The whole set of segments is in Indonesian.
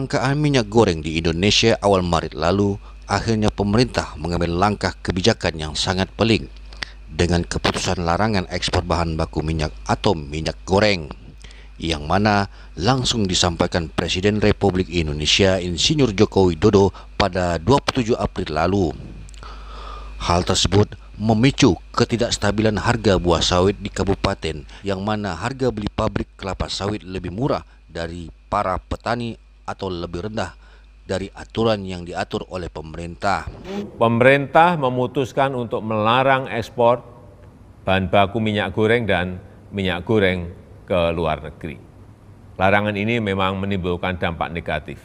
Kelangkaan minyak goreng di Indonesia awal Maret lalu, akhirnya pemerintah mengambil langkah kebijakan yang sangat pelik dengan keputusan larangan ekspor bahan baku minyak atau minyak goreng, yang mana langsung disampaikan Presiden Republik Indonesia Insinyur Joko Widodo pada 27 April lalu. Hal tersebut memicu ketidakstabilan harga buah sawit di kabupaten, yang mana harga beli pabrik kelapa sawit lebih murah dari para petani atau lebih rendah dari aturan yang diatur oleh pemerintah. Pemerintah memutuskan untuk melarang ekspor bahan baku minyak goreng dan minyak goreng ke luar negeri. Larangan ini memang menimbulkan dampak negatif,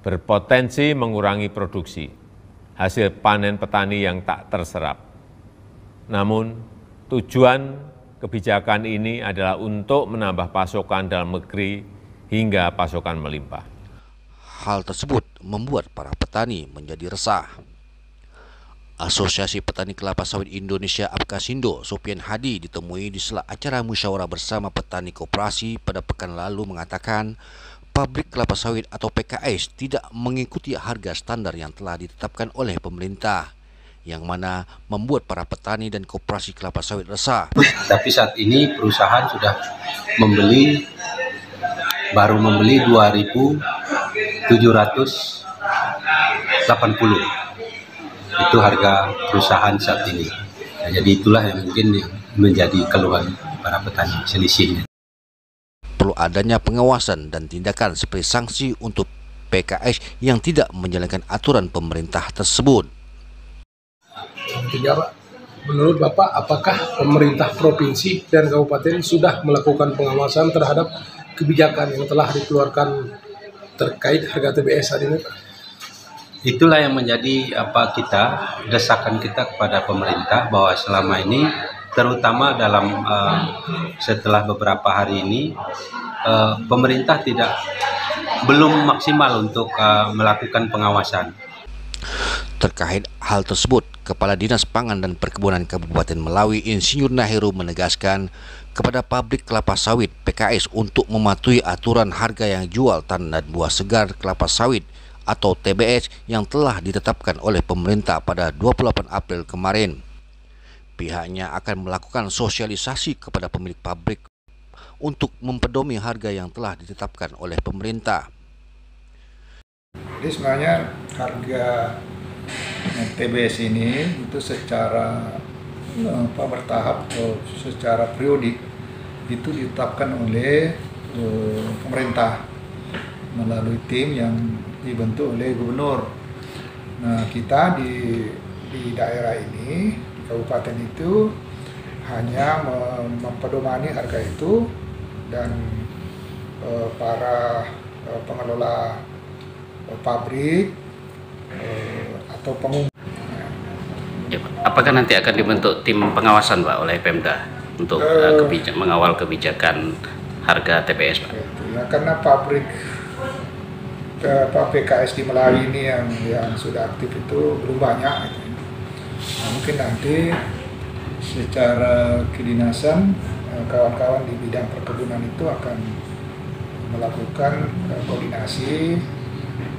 berpotensi mengurangi produksi, hasil panen petani yang tak terserap. Namun, tujuan kebijakan ini adalah untuk menambah pasokan dalam negeri hingga pasokan melimpah. Hal tersebut membuat para petani menjadi resah. Asosiasi Petani Kelapa Sawit Indonesia Apkasindo, Sofian Hadi, ditemui di sela acara musyawarah bersama petani koperasi pada pekan lalu mengatakan pabrik kelapa sawit atau PKS tidak mengikuti harga standar yang telah ditetapkan oleh pemerintah, yang mana membuat para petani dan koperasi kelapa sawit resah. Tapi saat ini perusahaan sudah baru membeli 2.780. Itu harga perusahaan saat ini. Nah, jadi itulah yang mungkin menjadi keluhan para petani, selisihnya. Perlu adanya pengawasan dan tindakan seperti sanksi untuk PKS yang tidak menjalankan aturan pemerintah tersebut. Tiga, Pak. Menurut Bapak, apakah pemerintah provinsi dan kabupaten sudah melakukan pengawasan terhadap kebijakan yang telah dikeluarkan terkait harga TBS hari ini, Pak? Itulah yang menjadi desakan kita kepada pemerintah, bahwa selama ini, terutama dalam setelah beberapa hari ini, pemerintah belum maksimal untuk melakukan pengawasan. Terkait hal tersebut, Kepala Dinas Pangan dan Perkebunan Kabupaten Melawi Insinyur Naheru menegaskan kepada pabrik kelapa sawit PKS untuk mematuhi aturan harga yang jual tanah dan buah segar kelapa sawit atau TBS yang telah ditetapkan oleh pemerintah pada 28 April kemarin. Pihaknya akan melakukan sosialisasi kepada pemilik pabrik untuk mempedomi harga yang telah ditetapkan oleh pemerintah. Jadi sebenarnya harga TBS ini itu secara bertahap atau secara periodik itu ditetapkan oleh pemerintah melalui tim yang dibentuk oleh gubernur. Nah, kita di daerah ini, di kabupaten itu hanya mempedomani harga itu, dan para pengelola pabrik atau pengumpul. Ya, apakah nanti akan dibentuk tim pengawasan, Pak, oleh Pemda untuk mengawal kebijakan harga TBS, Pak? Ya, karena pabrik PKS di Melawi ini yang sudah aktif itu belum banyak. Nah, mungkin nanti secara kedinasan kawan-kawan di bidang perkebunan itu akan melakukan koordinasi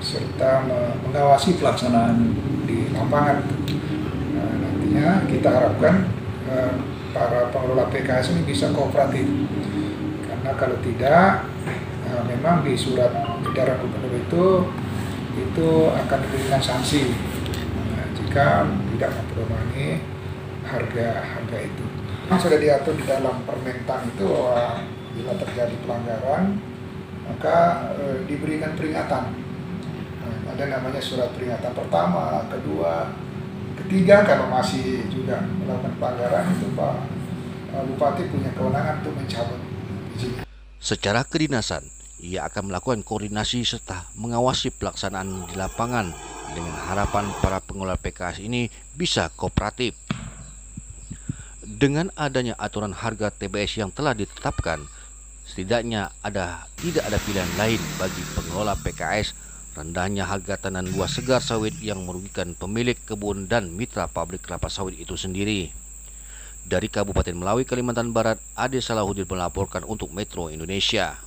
serta mengawasi pelaksanaan di lapangan. Nah, nantinya kita harapkan para pengelola PKS ini bisa kooperatif, karena kalau tidak, memang di surat edaran gubernur itu akan diberikan sanksi jika tidak mempedomani harga itu. Sudah diatur di dalam Permentan itu bahwa bila terjadi pelanggaran maka diberikan peringatan. Ada namanya surat peringatan pertama, kedua, ketiga. Kalau masih juga melakukan pelanggaran, itu Pak Bupati punya kewenangan untuk mencabut izinnya. Secara kedinasan, ia akan melakukan koordinasi serta mengawasi pelaksanaan di lapangan dengan harapan para pengelola PKS ini bisa kooperatif. Dengan adanya aturan harga TBS yang telah ditetapkan, setidaknya tidak ada pilihan lain bagi pengelola PKS. Rendahnya harga tanaman buah segar sawit yang merugikan pemilik kebun dan mitra pabrik kelapa sawit itu sendiri. Dari Kabupaten Melawi, Kalimantan Barat, Ade Salahuddin melaporkan untuk Metro Indonesia.